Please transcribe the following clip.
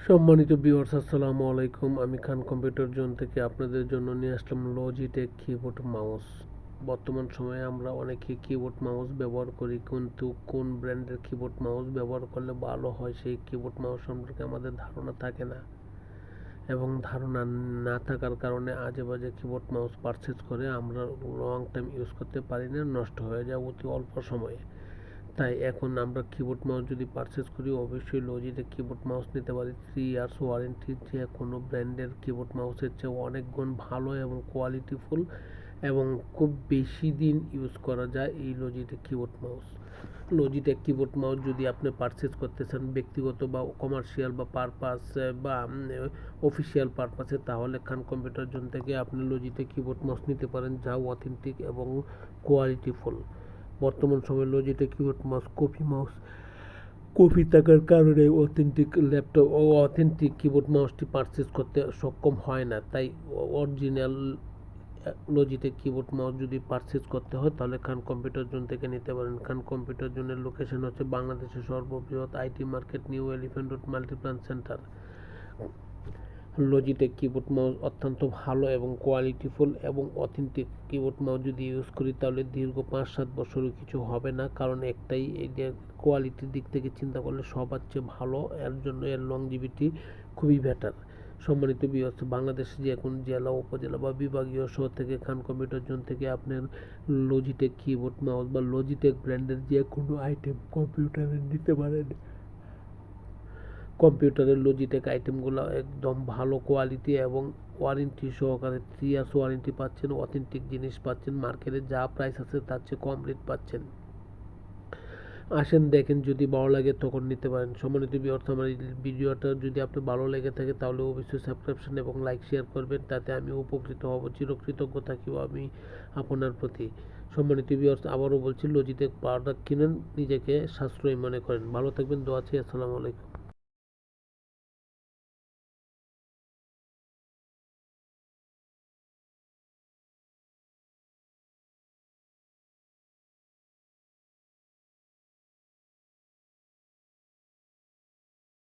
সম্মানিত ভিউয়ার্স, আসসালামু আলাইকুম। আমি খান কম্পিউটার জোন থেকে আপনাদের জন্য নিয়ে আসলাম লজিটেক কিবোর্ড মাউস। বর্তমান সময়ে আমরা অনেকে কিবোর্ড মাউস ব্যবহার করি, কিন্তু কোন ব্র্যান্ডের কিবোর্ড মাউস ব্যবহার করলে ভালো হয় সেই কিবোর্ড মাউস সম্পর্কে আমাদের ধারণা থাকে না, এবং ধারণা না থাকার কারণে আজে বাজে কিবোর্ড মাউস পারচেজ করে আমরা লং টাইম ইউজ করতে পারি না, নষ্ট হয়ে যায় অতি অল্প সময়ে। তাই এখন আমরা কিবোর্ড মাউস যদি পারচেজ করি অবশ্যই লজিটেক কিবোর্ড মাউস নিতে পারি। 3 ইয়ার্স ওয়ারেন্টি যে কোনো ব্র্যান্ডের কিবোর্ড মাউসের চেয়ে অনেক গুণ ভালো এবং কোয়ালিটিফুল, এবং খুব বেশি দিন ইউজ করা যায় এই Logitech keyboard mouse. Logitech keyboard mouse যদি আপনি পারচেজ করতে চান ব্যক্তিগত বা কমার্শিয়াল বা পারপাস বা অফিসিয়াল পারপাসে, তাহলে খান কম্পিউটার জোন থেকে আপনি লজিটেক কিবোর্ড মাউস নিতে পারেন, যা অথেন্টিক এবং কোয়ালিটিফুল। বর্তমান সময়ে লজিটেক কিবোর্ড মাউস কপি থাকার কারণে অথেন্টিক ল্যাপটপ ও অথেন্টিক কিবোর্ড মাউসটি পারচেজ করতে সক্ষম হয় না। তাই অরিজিনাল লজিটেক কিবোর্ড মাউস যদি পারচেজ করতে হয় তাহলে খান কম্পিউটার জোন থেকে নিতে পারেন। খান কম্পিউটার জোনের লোকেশন হচ্ছে বাংলাদেশের সর্ববৃহৎ IT market, new elephant road, Multiplan centre. Logitech keyboard mouse অত্যন্ত ভালো এবং কোয়ালিটিফুল এবং অথেন্টিক কিবোর্ড মাউস যদি ইউজ করি তাহলে দীর্ঘ 5-7 বছরও কিছু হবে না, কারণ একটাই, এই যে কোয়ালিটির দিক থেকে চিন্তা করলে সবার চেয়ে ভালো, এর জন্য এর লংজিভিটি খুবই বেটার। সম্মানিত ভিউয়ার্স, বাংলাদেশের যে এখন জেলা, উপজেলা বা বিভাগীয় শহর থেকে খান কম্পিউটার জোন থেকে আপনার লজিটেক কিবোর্ড মাউস বা লজিটেক ব্র্যান্ডের যে কোনো আইটেম কম্পিউটারে নিতে পারেন। কম্পিউটারের লজিটেক আইটেমগুলো একদম ভালো কোয়ালিটি এবং ওয়ারেন্টি সহকারে 3 ইয়ার্স ওয়ারেন্টি পাচ্ছেন, অথেন্টিক জিনিস পাচ্ছেন, মার্কেটে যা প্রাইস আছে তার চেয়ে কম রেট পাচ্ছেন। আসেন দেখেন, যদি ভালো লাগে তখন নিতে পারেন। সম্মানিত ভিউয়ার্স, আমার এই ভিডিওটা যদি আপনার ভালো লেগে থাকে তাহলে অবশ্যই সাবস্ক্রিপশন এবং লাইক শেয়ার করবেন, তাতে আমি উপকৃত হব, চিরকৃতজ্ঞ থাকিব আমি আপনার প্রতি। সম্মানিত ভিউয়ার্স, আবারও বলছি, লজিটেক প্রোডাক্ট কিনেন, নিজেকে সাশ্রয়ী মনে করেন। ভালো থাকবেন, দোয়া চাই। আসসালামু আলাইকুম।